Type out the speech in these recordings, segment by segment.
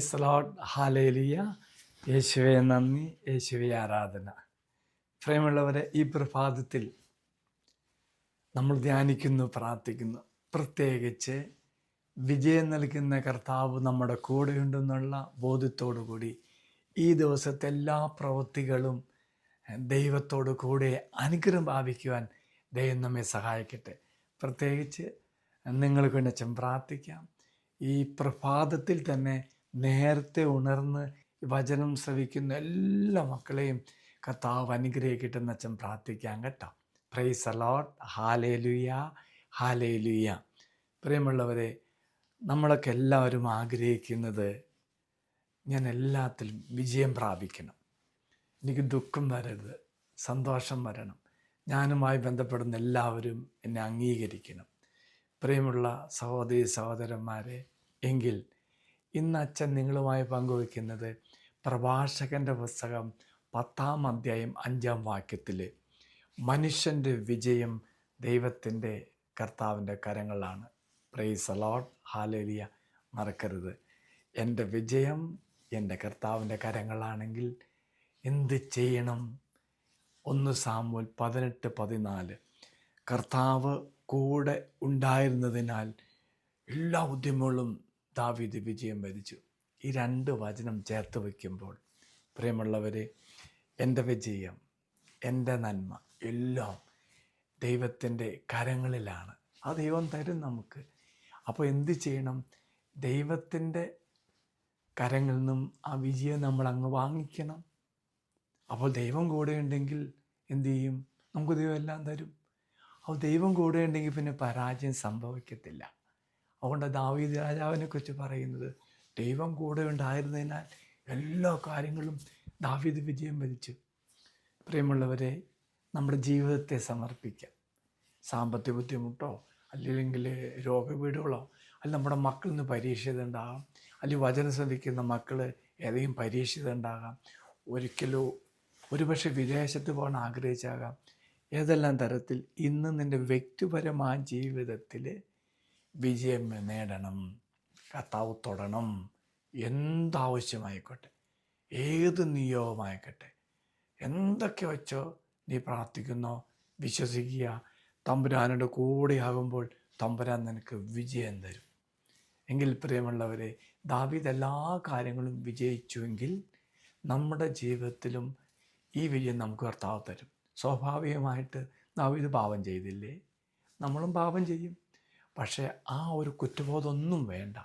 Price the Lord. Hallelujah. യേശുവേ നന്ദി, യേശുവേ ആരാധന. പ്രിയമുള്ളവരെ, ഈ പ്രഭാതത്തിൽ നമ്മൾ ധ്യാനിക്കുന്നു, പ്രാർത്ഥിക്കുന്നു. പ്രത്യേകിച്ച് വിജയം നൽകുന്ന കർത്താവ് നമ്മുടെ കൂടെയുണ്ടെന്നുള്ള ബോധ്യത്തോടു കൂടി ഈ ദിവസത്തെ എല്ലാ പ്രവൃത്തികളും ദൈവത്തോടു കൂടെ അനുഗ്രഹം ഭാവിക്കുവാൻ ദൈവം നമ്മെ സഹായിക്കട്ടെ. പ്രത്യേകിച്ച് നിങ്ങൾക്ക് വേണ്ടി അച്ഛൻ പ്രാർത്ഥിക്കാം. ഈ പ്രഭാതത്തിൽ തന്നെ നേരത്തെ ഉണർന്ന് വചനം ശ്രവിക്കുന്ന എല്ലാ മക്കളെയും കർത്താവ് അനുഗ്രഹിക്കട്ടെ എന്ന് അച്ഛൻ പ്രാർത്ഥിക്കാം കേട്ടോ. Price the Lord. Hallelujah, hallelujah. പ്രിയമുള്ളവരെ, നമ്മളൊക്കെ എല്ലാവരും ആഗ്രഹിക്കുന്നത് ഞാൻ എല്ലാത്തിലും വിജയം പ്രാപിക്കണം, എനിക്ക് ദുഃഖം വരരുത്, സന്തോഷം വരണം, ഞാനുമായി ബന്ധപ്പെടുന്ന എല്ലാവരും എന്നെ അംഗീകരിക്കണം. പ്രിയമുള്ള സഹോദരി സഹോദരന്മാരെ, എങ്കിൽ ഇന്ന് അച്ഛൻ നിങ്ങളുമായി പങ്കുവയ്ക്കുന്നത് പ്രഭാഷകൻ്റെ പുസ്തകം 10-ാം അധ്യായം 5-ാം വാക്യത്തിൽ മനുഷ്യൻ്റെ വിജയം ദൈവത്തിൻ്റെ കർത്താവിൻ്റെ കരങ്ങളാണ്. Praise the Lord. ഹല്ലേലൂയ. മറക്കരുത്, എൻ്റെ വിജയം എൻ്റെ കർത്താവിൻ്റെ കരങ്ങളാണെങ്കിൽ എന്ത് ചെയ്യണം? 1 സാമുവേൽ 18:14. കർത്താവ് കൂടെ ഉണ്ടായിരുന്നതിനാൽ എല്ലാ ഉദ്യമങ്ങളും ദാവീദ് വിജയം വരിച്ചു. ഈ 2 വചനം ചേർത്ത് വയ്ക്കുമ്പോൾ പ്രിയമുള്ളവരെ, എൻ്റെ വിജയം, എൻ്റെ നന്മ എല്ലാം ദൈവത്തിൻ്റെ കരങ്ങളിലാണ്. ആ ദൈവം തരും നമുക്ക്. അപ്പോൾ എന്ത് ചെയ്യണം? ദൈവത്തിൻ്റെ കരങ്ങളിൽ നിന്നും ആ വിജയം നമ്മൾ അങ്ങ് വാങ്ങിക്കണം. അപ്പോൾ ദൈവം കൂടെ ഉണ്ടെങ്കിൽ എന്തു ചെയ്യും? നമുക്ക് ദൈവം എല്ലാം തരും. അപ്പോൾ ദൈവം കൂടെ ഉണ്ടെങ്കിൽ പിന്നെ പരാജയം സംഭവിക്കത്തില്ല. അതുകൊണ്ട് ദാവീദ് രാജാവിനെ കുറിച്ച് പറയുന്നത്, ദൈവം കൂടെ ഉണ്ടായിരുന്നതിനാൽ എല്ലാ കാര്യങ്ങളും ദാവീദ് വിജയം വരിച്ചു. പ്രിയമുള്ളവരെ, നമ്മുടെ ജീവിതത്തെ സമർപ്പിക്കാം. സാമ്പത്തിക ബുദ്ധിമുട്ടോ അല്ലെങ്കിൽ രോഗപീഠകളോ, അല്ലെങ്കിൽ നമ്മുടെ മക്കളിൽ പരീക്ഷ ഉണ്ടാകാം, അല്ലെങ്കിൽ വചനം ശ്രദ്ധിക്കുന്ന മക്കൾ ഏതെങ്കിലും പരീക്ഷ ഉണ്ടാകാം, ഒരിക്കലോ ഒരുപക്ഷെ വിദേശത്ത് പോകാൻ ആഗ്രഹിച്ചാകാം. ഏതെല്ലാം തരത്തിൽ ഇന്ന് നിൻ്റെ വ്യക്തിപരമായ ജീവിതത്തിൽ വിജയം നേടണം, കർത്താവ് തൊടണം. എന്താവശ്യമായിക്കോട്ടെ, ഏത് നിയോഗമായിക്കോട്ടെ, എന്തൊക്കെ വെച്ചോ നീ പ്രാർത്ഥിക്കുന്നോ, വിശ്വസിക്കുക. തമ്പുരാനോട് കൂടെയാകുമ്പോൾ തമ്പുരാൻ നിനക്ക് വിജയം തരും. എങ്കിൽ പ്രിയമുള്ളവരെ, ദാവീദ് എല്ലാ കാര്യങ്ങളും വിജയിച്ചുവെങ്കിൽ നമ്മുടെ ജീവിതത്തിലും ഈ വിജയം നമുക്ക് കർത്താവ് തരും. സ്വാഭാവികമായിട്ട് ദാവീദ് പാപം ചെയ്തില്ലേ? നമ്മളും പാപം ചെയ്യും. പക്ഷേ ആ ഒരു കുറ്റബോധമൊന്നും വേണ്ട.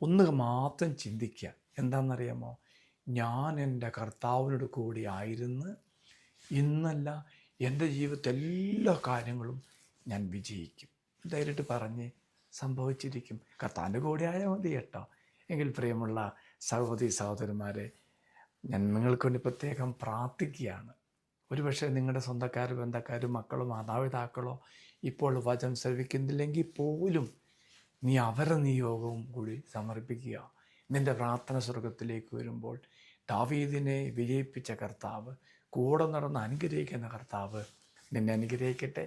ഒന്ന് മാത്രം ചിന്തിക്കുക. എന്താണെന്നറിയാമോ? ഞാൻ എൻ്റെ കർത്താവിനോട് കൂടി ആയിരുന്നു, ഇന്നല്ല എൻ്റെ ജീവിതത്തിൽ എല്ലാ കാര്യങ്ങളും ഞാൻ വിജയിക്കും. ധൈര്യമായിട്ട് പറഞ്ഞ് സംഭവിച്ചിരിക്കും. കർത്താവിൻ്റെ കൂടെ ആയാൽ മതി കേട്ടോ. എങ്കിൽ പ്രിയമുള്ള സഹോദരി സഹോദരന്മാരെ, ഞാൻ നിങ്ങൾക്ക് വേണ്ടി പ്രത്യേകം പ്രാർത്ഥിക്കുകയാണ്. ഒരുപക്ഷെ നിങ്ങളുടെ സ്വന്തക്കാരും ബന്ധക്കാരും മക്കളോ മാതാപിതാക്കളോ ഇപ്പോൾ വചനം ശ്രവിക്കുന്നില്ലെങ്കിൽ പോലും നീ അവരുടെ നിയോഗവും കൂടി സമർപ്പിക്കുക. നിൻ്റെ പ്രാർത്ഥന സ്വർഗത്തിലേക്ക് വരുമ്പോൾ ദാവീദിനെ വിജയിപ്പിച്ച കർത്താവ്, കൂടെ നടന്ന് അനുഗ്രഹിക്കുന്ന കർത്താവ് നിന്നെ അനുഗ്രഹിക്കട്ടെ.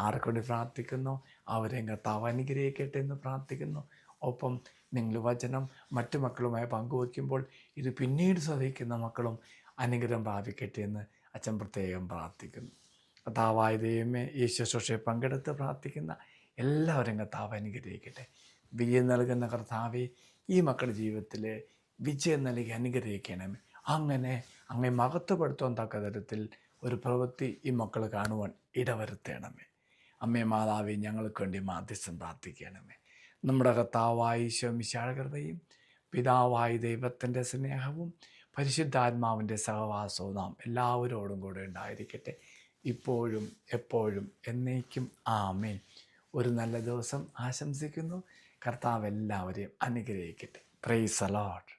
ആർക്കുവേണ്ടി പ്രാർത്ഥിക്കുന്നു അവരെയും കർത്താവ് അനുഗ്രഹിക്കട്ടെ എന്ന് പ്രാർത്ഥിക്കുന്നു. ഒപ്പം നിങ്ങൾ വചനം മറ്റു മക്കളുമായി പങ്കുവയ്ക്കുമ്പോൾ ഇത് പിന്നീട് ശ്രദ്ധിക്കുന്ന മക്കളും അനുഗ്രഹം പ്രാപിക്കട്ടെ എന്ന് അച്ഛൻ പ്രത്യേകം പ്രാർത്ഥിക്കുന്നു. കർത്താവായ ദൈവമേ, ഈ ശുശ്രൂഷയെ പങ്കെടുത്ത് പ്രാർത്ഥിക്കുന്ന എല്ലാവരും കർത്താവ് അനുഗ്രഹിക്കട്ടെ. വിജയം നൽകുന്ന കർത്താവെ, ഈ മക്കളുടെ ജീവിതത്തിൽ വിജയം നൽകി അനുഗ്രഹിക്കണമേ. അങ്ങനെ മഹത്വപ്പെടുത്താൻ തക്ക തരത്തിൽ ഒരു പ്രവൃത്തി ഈ മക്കൾ കാണുവാൻ ഇടവരുത്തണമേ. അമ്മേ മാതാവേ, ഞങ്ങൾക്ക് വേണ്ടി മാധ്യസ്ഥം പ്രാർത്ഥിക്കണമേ. നമ്മുടെ കർത്താവായ ഈശോ മിശിഹായുടെ കൃപയും പിതാവായ ദൈവത്തിൻ്റെ സ്നേഹവും പരിശുദ്ധാത്മാവിൻ്റെ സഹവാസവും നാം എല്ലാവരോടും കൂടെ ഉണ്ടായിരിക്കട്ടെ, ഇപ്പോഴും എപ്പോഴും എന്നേക്കും. ആമേൻ. ഒരു നല്ല ദിവസം ആശംസിക്കുന്നു. കർത്താവ് എല്ലാവരെയും അനുഗ്രഹിക്കട്ടെ. Price the Lord.